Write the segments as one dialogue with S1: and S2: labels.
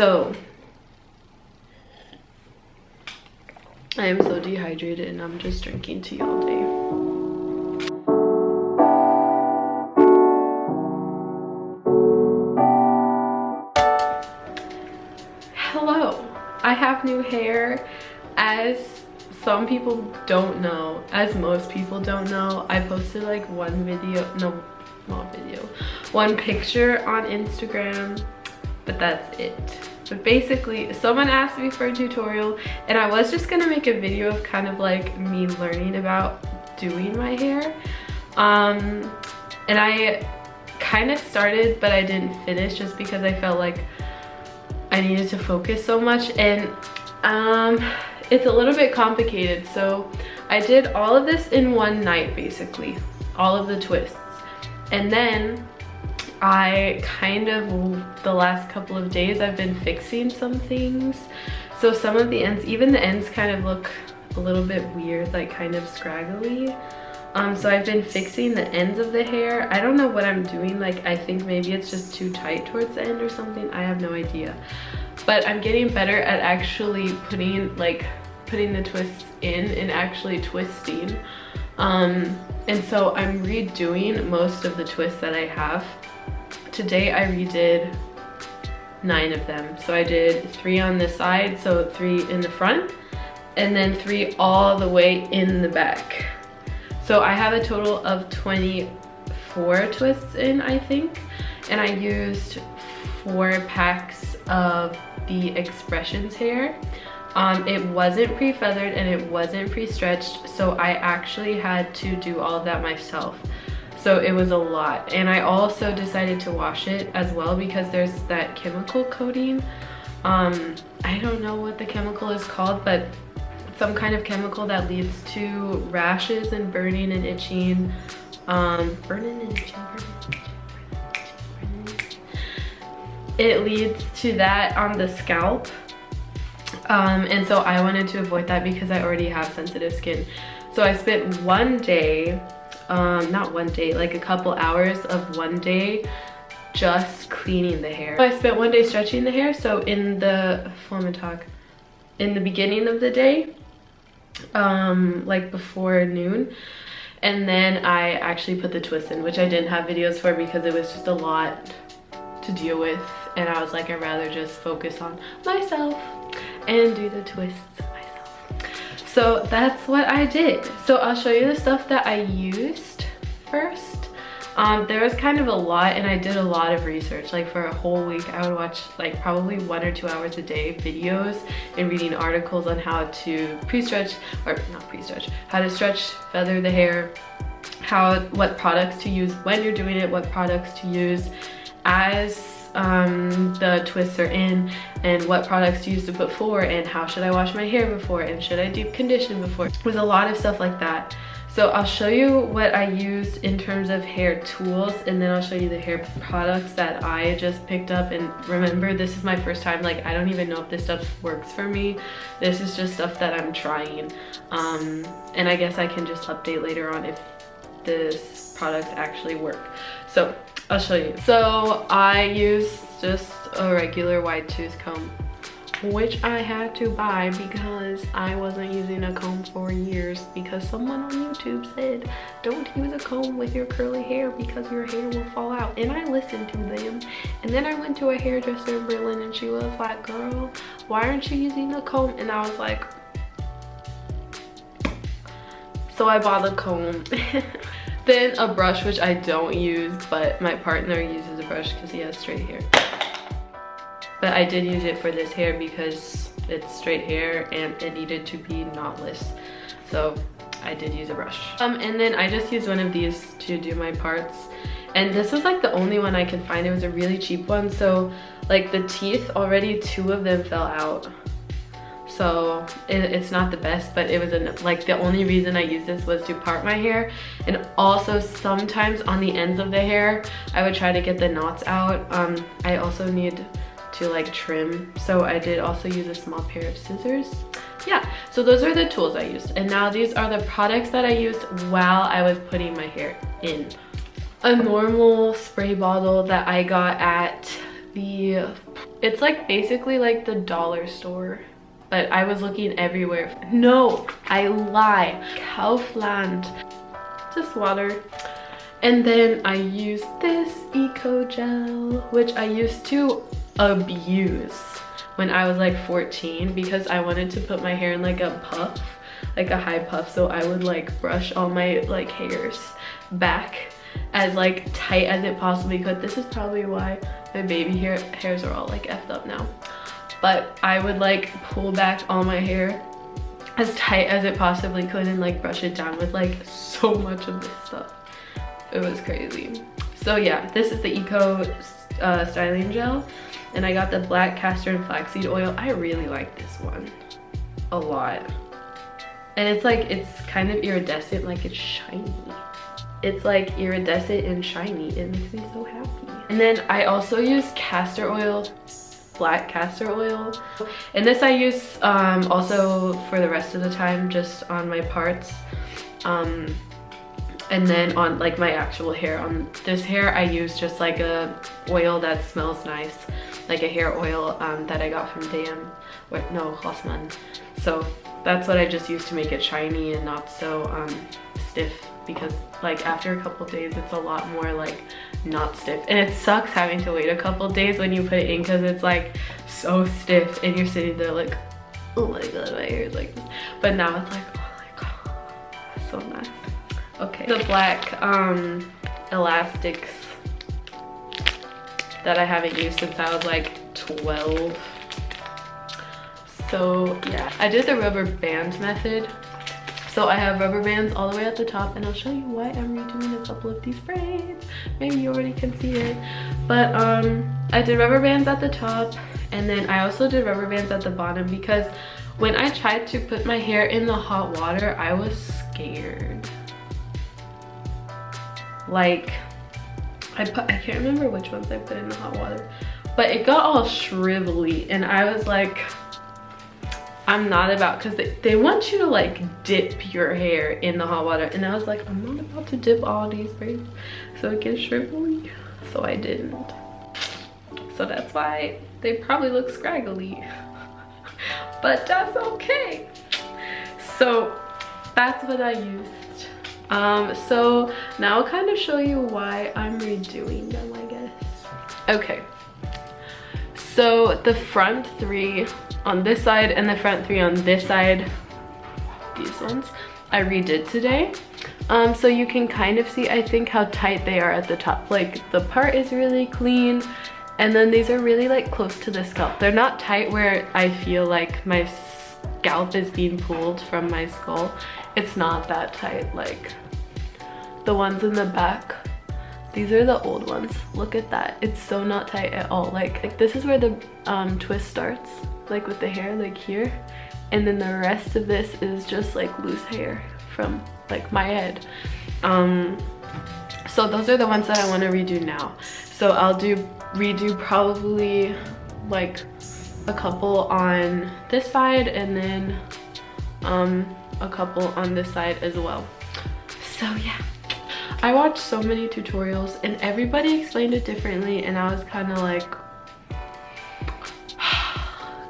S1: So I am so dehydrated and I'm just drinking tea all day. Hello, I have new hair. As some people don't know, as most people don't know, I posted like one picture on Instagram, but that's it. But basically, someone asked me for a tutorial and I was just gonna make a video of kind of like me learning about doing my hair. And I kind of started, but I didn't finish just because I felt like I needed to focus so much, and it's a little bit complicated. So I did all of this in one night, basically, all of the twists. And then I kind of, the last couple of days, I've been fixing some things. So some of the ends, even the ends kind of look a little bit weird, like kind of scraggly. So I've been fixing the ends of the hair. I don't know what I'm doing. Like, I think maybe it's just too tight towards the end or something. I have no idea. But I'm getting better at actually putting the twists in and actually twisting. And so I'm redoing most of the twists that I have. Today I redid 9 of them. So I did 3 on this side, so 3 in the front, and then 3 all the way in the back. So I have a total of 24 twists in, I think, and I used 4 packs of the xpression hair. It wasn't pre-feathered and it wasn't pre-stretched, so I actually had to do all of that myself. So it was a lot, and I also decided to wash it as well because there's that chemical coating. I don't know what the chemical is called, but some kind of chemical that leads to rashes and burning and itching. It leads to that on the scalp. And so I wanted to avoid that because I already have sensitive skin. So I spent one day, not one day, like a couple hours of one day just cleaning the hair. So I spent one day stretching the hair. So in the beginning of the day, like before noon, and then I actually put the twists in, which I didn't have videos for because it was just a lot to deal with, and I was like, I'd rather just focus on myself and do the twists myself. So that's what I did. So I'll show you the stuff that I used first. There was kind of a lot, and I did a lot of research. Like for a whole week I would watch like probably 1 or 2 hours a day videos and reading articles on how to pre-stretch, or not pre-stretch, how to stretch, feather the hair, what products to use when you're doing it, what products to use as the twists are in, and what products to use to put forward, and how should I wash my hair before, and should I deep condition before. It was a lot of stuff like that. So I'll show you what I used in terms of hair tools, and then I'll show you the hair products that I just picked up. And remember, this is my first time. Like, I don't even know if this stuff works for me. This is just stuff that I'm trying. And I guess I can just update later on if this products actually work. So I'll show you. So I used just a regular wide tooth comb, which I had to buy because I wasn't using a comb for years, because someone on YouTube said don't use a comb with your curly hair because your hair will fall out, and I listened to them. And then I went to a hairdresser in Berlin and she was like, girl, why aren't you using a comb? And I was like, so I bought a comb. Then a brush, which I don't use, but my partner uses a brush because he has straight hair. But I did use it for this hair because it's straight hair and it needed to be knotless. So I did use a brush. And then I just used one of these to do my parts. And this was like the only one I could find. It was a really cheap one. So like the teeth, already 2 of them fell out. So it's not the best, but it was like the only reason I used this was to part my hair. And also sometimes on the ends of the hair, I would try to get the knots out. I also need to like trim, so I did also use a small pair of scissors. Yeah, so those are the tools I used, and now these are the products that I used while I was putting my hair in. A normal spray bottle that I got at the It's like basically like the dollar store, but I was looking everywhere. No, I lie. Kaufland. Just water. And then I use this eco gel, which I used to abuse when I was like 14 because I wanted to put my hair in like a puff, like a high puff, so I would like brush all my like hairs back as like tight as it possibly could. This is probably why my baby hairs are all like effed up now, but I would like pull back all my hair as tight as it possibly could and like brush it down with like so much of this stuff. It was crazy. So yeah, this is the eco styling gel, and I got the black castor and flaxseed oil. I really like this one a lot, and it's like, it's kind of iridescent, like it's shiny. It's like iridescent and shiny. It makes me so happy. And then I also use castor oil, black castor oil, and this I use also for the rest of the time, just on my parts, and then on like my actual hair. On this hair I use just like a oil that smells nice, like a hair oil that I got from Rossmann. So that's what I just use to make it shiny and not so stiff, because like after a couple days it's a lot more like not stiff, and it sucks having to wait a couple days when you put it in because it's like so stiff and you're sitting there like, oh my god, my hair is like this. But now it's like, oh my god, so nice. Okay, the black elastics that I haven't used since I was like 12. So yeah, I did the rubber band method. So I have rubber bands all the way at the top, and I'll show you why I'm redoing a couple of these braids. Maybe you already can see it. But I did rubber bands at the top, and then I also did rubber bands at the bottom because when I tried to put my hair in the hot water, I was scared. Like, I can't remember which ones I put in the hot water, but it got all shrivelly, and I was like, I'm not about, because they want you to like dip your hair in the hot water, and I was like, I'm not about to dip all these braids so it gets shrivelly, so I didn't. So that's why they probably look scraggly, but that's okay. So that's what I used. So now I'll kind of show you why I'm redoing them, I guess. Okay, so the front three on this side and the front three on this side, these ones, I redid today. So you can kind of see, I think, how tight they are at the top. Like the part is really clean, and then these are really like close to the scalp. They're not tight where I feel like my scalp is being pulled from my skull. It's not that tight. Like the ones in the back, these are the old ones. Look at that, it's so not tight at all. Like this is where the twist starts, like with the hair, like here, and then the rest of this is just like loose hair from like my head. So those are the ones that I want to redo now. So I'll redo probably like a couple on this side, and then a couple on this side as well. So yeah, I watched so many tutorials and everybody explained it differently, and I was kind of like,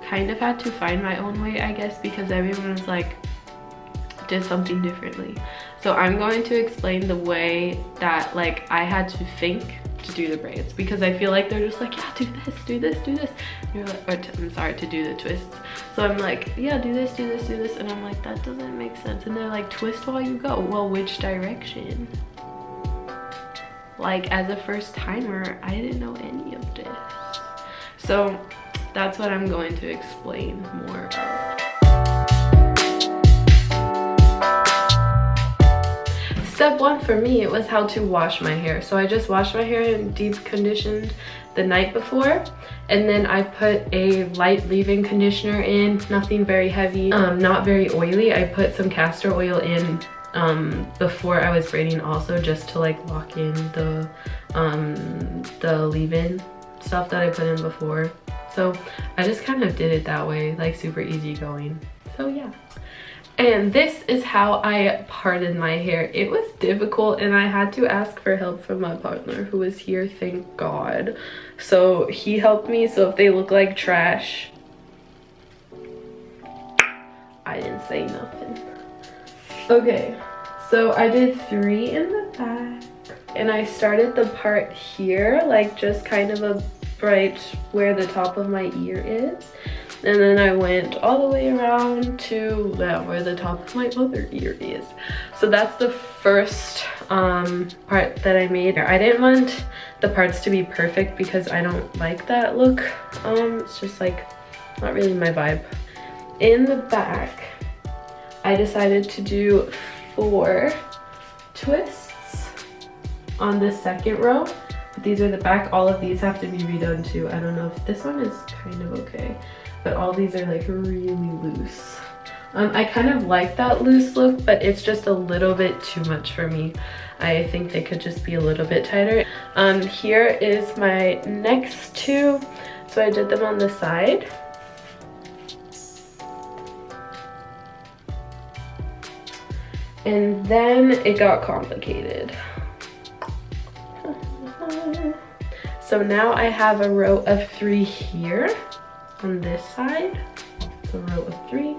S1: kind of had to find my own way, I guess, because everyone was like, did something differently. So I'm going to explain the way that like I had to think to do the braids, because I feel like they're just like, yeah, do this, do this, do this. And you're like, I'm sorry, to do the twists. So I'm like, yeah, do this, do this, do this. And I'm like, that doesn't make sense. And they're like, twist while you go. Well, which direction? Like, as a first timer, I didn't know any of this. So that's what I'm going to explain more of. Step one for me, it was how to wash my hair. So I just washed my hair and deep conditioned the night before, and then I put a light leave-in conditioner in, nothing very heavy, not very oily. I put some castor oil in before I was braiding also, just to like lock in the leave-in stuff that I put in before. So I just kind of did it that way, like super easy going. So yeah. And this is how I parted my hair. It was difficult and I had to ask for help from my partner who was here, thank God. So he helped me, so if they look like trash, I didn't say nothing. Okay, so I did 3 in the back and I started the part here, like just kind of right where the top of my ear is. And then I went all the way around to where the top of my other ear is. So that's the first part that I made. I didn't want the parts to be perfect because I don't like that look. It's just like not really my vibe. In the back, I decided to do 4 twists on the second row. But these are the back. All of these have to be redone too. I don't know if this one is kind of okay, but all these are like really loose. I kind of like that loose look, but it's just a little bit too much for me. I think they could just be a little bit tighter. Here is my next 2. So I did them on the side. And then it got complicated. So now I have a row of 3 here on this side. So a row of 3.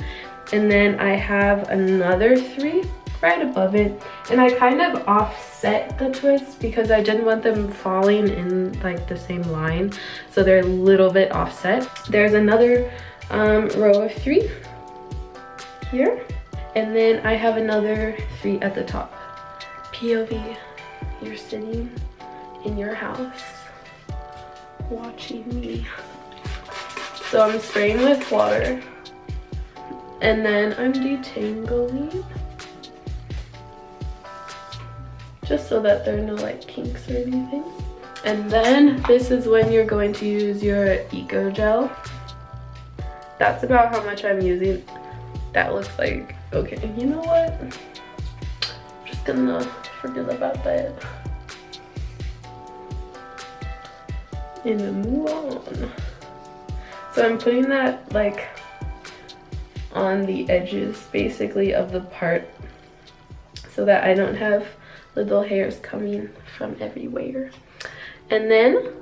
S1: And then I have another 3 right above it. And I kind of offset the twists because I didn't want them falling in like the same line. So they're a little bit offset. There's another row of 3 here. And then I have another 3 at the top. POV, you're sitting in your house watching me. So I'm spraying with water and then I'm detangling just so that there are no like kinks or anything. And then this is when you're going to use your Eco Gel. That's about how much I'm using. That looks like, okay, you know what? I'm just gonna forget about that and move on. So I'm putting that like on the edges basically of the part so that I don't have little hairs coming from everywhere. And then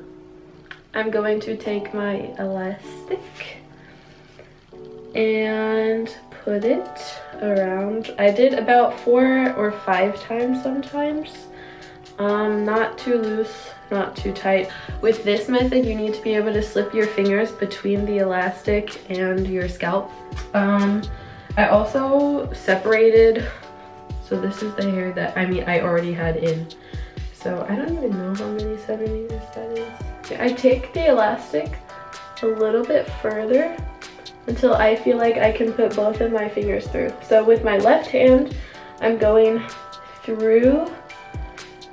S1: I'm going to take my elastic and put it around. I did about 4 or 5 times sometimes. Not too loose, not too tight. With this method, you need to be able to slip your fingers between the elastic and your scalp. I also separated, so this is the hair that I already had in. So I don't even know how many centimeters that is. I take the elastic a little bit further until I feel like I can put both of my fingers through. So with my left hand, I'm going through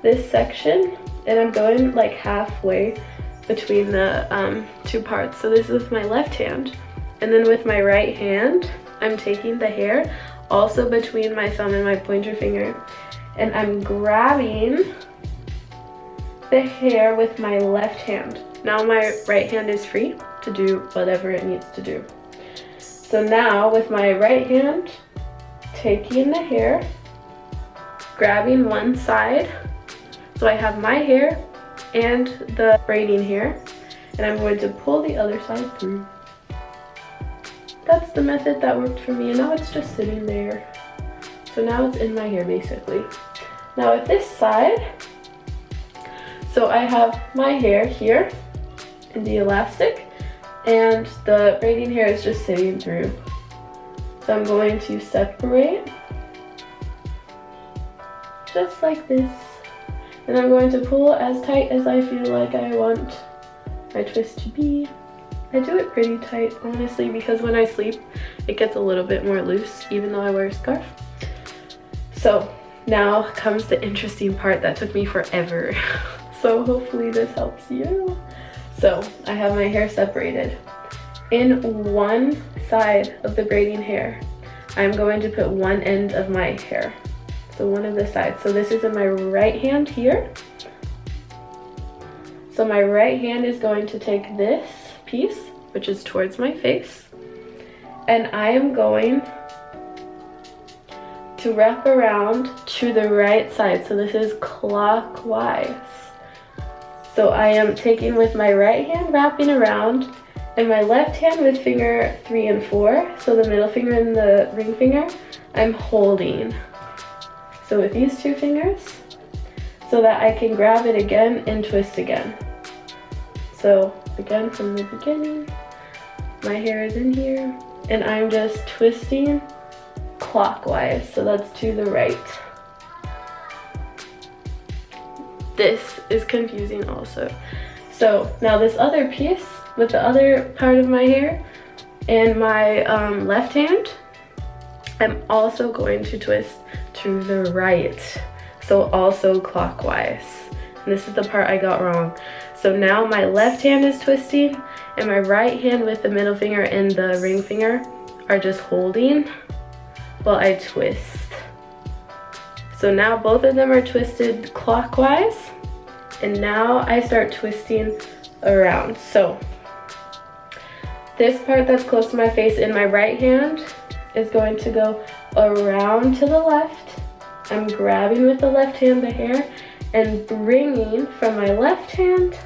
S1: this section and I'm going like halfway between the 2 parts. So this is with my left hand. And then with my right hand, I'm taking the hair also between my thumb and my pointer finger. And I'm grabbing the hair with my left hand. Now my right hand is free to do whatever it needs to do. So now with my right hand, taking the hair, grabbing one side, so I have my hair and the braiding hair, and I'm going to pull the other side through. That's the method that worked for me, and now it's just sitting there. So now it's in my hair basically. Now with this side, so I have my hair here in the elastic, and the braiding hair is just sitting through. So I'm going to separate just like this. And I'm going to pull as tight as I feel like I want my twist to be. I do it pretty tight, honestly, because when I sleep, it gets a little bit more loose, even though I wear a scarf. So now comes the interesting part that took me forever. So hopefully this helps you. So I have my hair separated. In one side of the braiding hair, I'm going to put one end of my hair. So one of the sides. So this is in my right hand here. So my right hand is going to take this piece, which is towards my face, and I am going to wrap around to the right side. So this is clockwise. So I am taking with my right hand, wrapping around, and my left hand with finger 3 and 4, so the middle finger and the ring finger, I'm holding. So with these 2 fingers, so that I can grab it again and twist again. So again, from the beginning, my hair is in here, and I'm just twisting clockwise, so that's to the right. This is confusing also. So now this other piece with the other part of my hair and my left hand, I'm also going to twist to the right, so also clockwise. And this is the part I got wrong. So now my left hand is twisting and my right hand with the middle finger and the ring finger are just holding while I twist. So now both of them are twisted clockwise, and now I start twisting around. So this part that's close to my face in my right hand is going to go around to the left. I'm grabbing with the left hand the hair and bringing from my left hand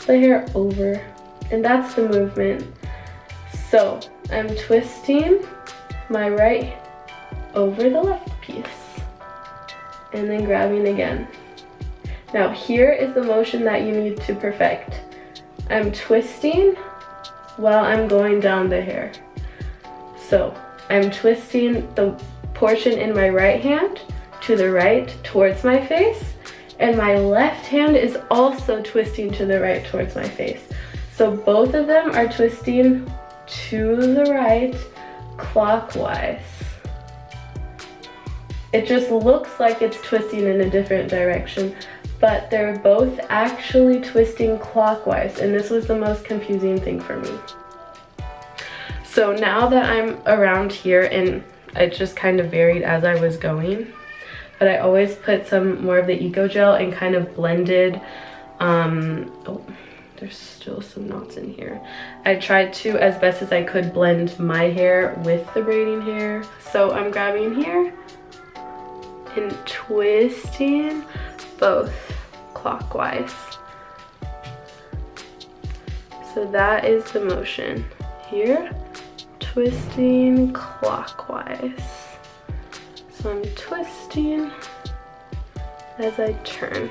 S1: the hair over, and that's the movement. So I'm twisting my right over the left piece and then grabbing again. Now here is the motion that you need to perfect. I'm twisting while I'm going down the hair. So I'm twisting the portion in my right hand to the right towards my face, and my left hand is also twisting to the right towards my face. So both of them are twisting to the right clockwise. It just looks like it's twisting in a different direction, but they're both actually twisting clockwise, and this was the most confusing thing for me. So now that I'm around here, and it just kind of varied as I was going, but I always put some more of the Eco Gel and kind of blended, oh, there's still some knots in here. I tried to, as best as I could, blend my hair with the braiding hair. So I'm grabbing here and twisting both clockwise. So that is the motion. Here, twisting clockwise. So I'm twisting as I turn.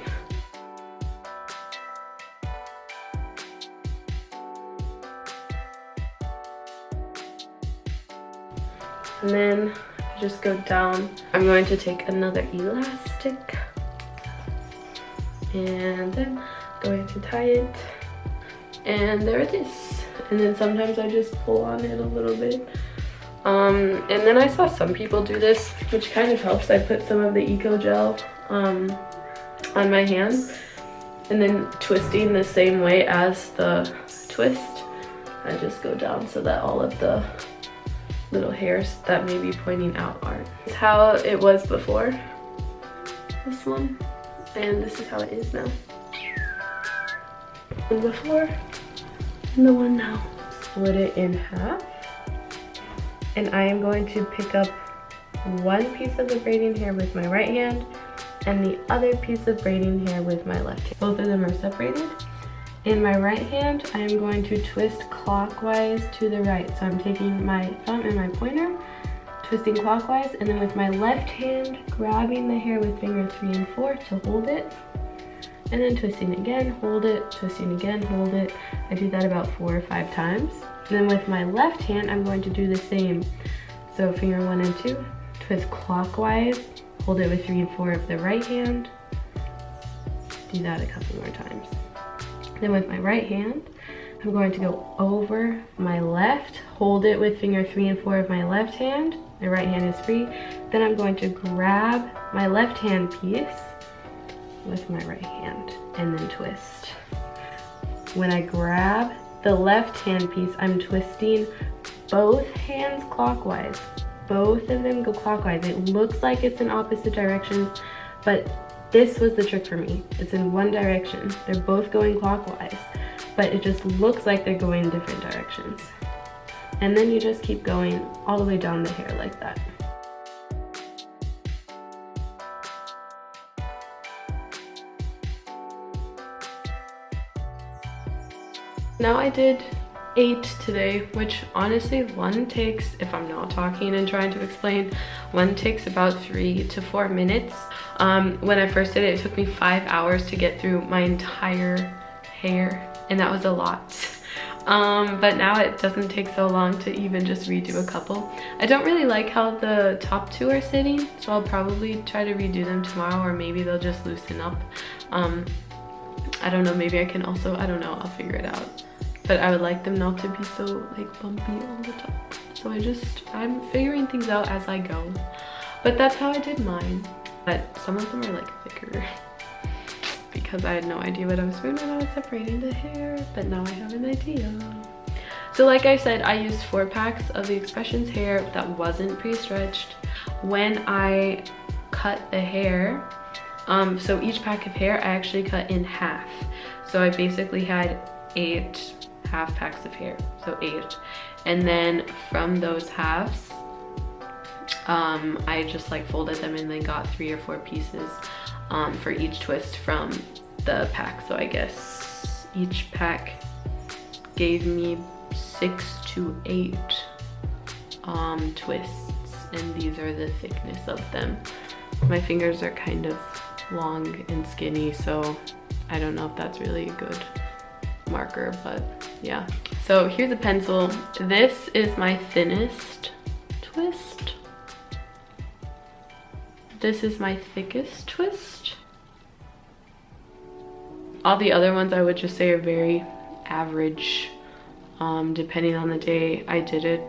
S1: And then just go down. I'm going to take another elastic and then going to tie it, and there it is. And then sometimes I just pull on it a little bit. And then I saw some people do this, which kind of helps. I put some of the Eco Gel on my hand, and then twisting the same way as the twist, I just go down so that all of the little hairs that may be pointing out aren't. This is how it was before, this one, and this is how it is now. And before, and the one now. Split it in half, and I am going to pick up one piece of the braiding hair with my right hand and the other piece of braiding hair with my left hand. Both of them are separated. In my right hand, I am going to twist clockwise to the right. So I'm taking my thumb and my pointer, twisting clockwise, and then with my left hand, grabbing the hair with finger 3 and 4 to hold it, and then twisting again, hold it, twisting again, hold it. I do that about 4 or 5 times. And then with my left hand, I'm going to do the same. So finger 1 and 2, twist clockwise, hold it with 3 and 4 of the right hand. Do that a couple more times. Then with my right hand, I'm going to go over my left, hold it with finger 3 and 4 of my left hand. My right hand is free. Then I'm going to grab my left hand piece with my right hand and then twist. When I grab the left hand piece, I'm twisting both hands clockwise. Both of them go clockwise. It looks like it's in opposite directions, but this was the trick for me. It's in one direction. They're both going clockwise, but it just looks like they're going in different directions. And then you just keep going all the way down the hair like that. now I did 8 today, which honestly one takes, if I'm not talking and trying to explain, one takes about 3 to 4 minutes. When I first did it, it took me 5 hours to get through my entire hair, and that was a lot. But now it doesn't take so long to even just redo a couple. I don't really like how the top 2 are sitting, so I'll probably try to redo them tomorrow, or maybe they'll just loosen up. I don't know, maybe I can also, I don't know, I'll figure it out. But I would like them not to be so like bumpy all the time. So I'm figuring things out as I go. But that's how I did mine. But some of them are like thicker because I had no idea what I was doing when I was separating the hair, but now I have an idea. So like I said, I used 4 packs of the Xpressions hair that wasn't pre-stretched. When I cut the hair, so each pack of hair I actually cut in half. So I basically had 8 half packs of hair, so 8. And then from those halves, I just like folded them and then got 3 or 4 pieces for each twist from the pack. So I guess each pack gave me 6 to 8 twists, and these are the thickness of them. My fingers are kind of long and skinny, so I don't know if that's really a good marker, but yeah. So here's a pencil. This is my thinnest twist. This is my thickest twist. All the other ones I would just say are very average, depending on the day I did it.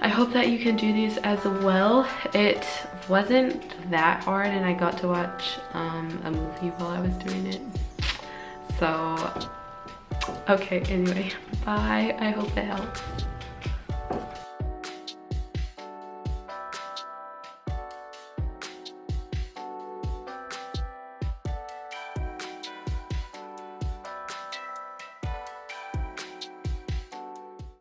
S1: I hope that you can do these as well. It wasn't that hard, and I got to watch a movie while I was doing it. So, okay, anyway, bye. I hope it helps.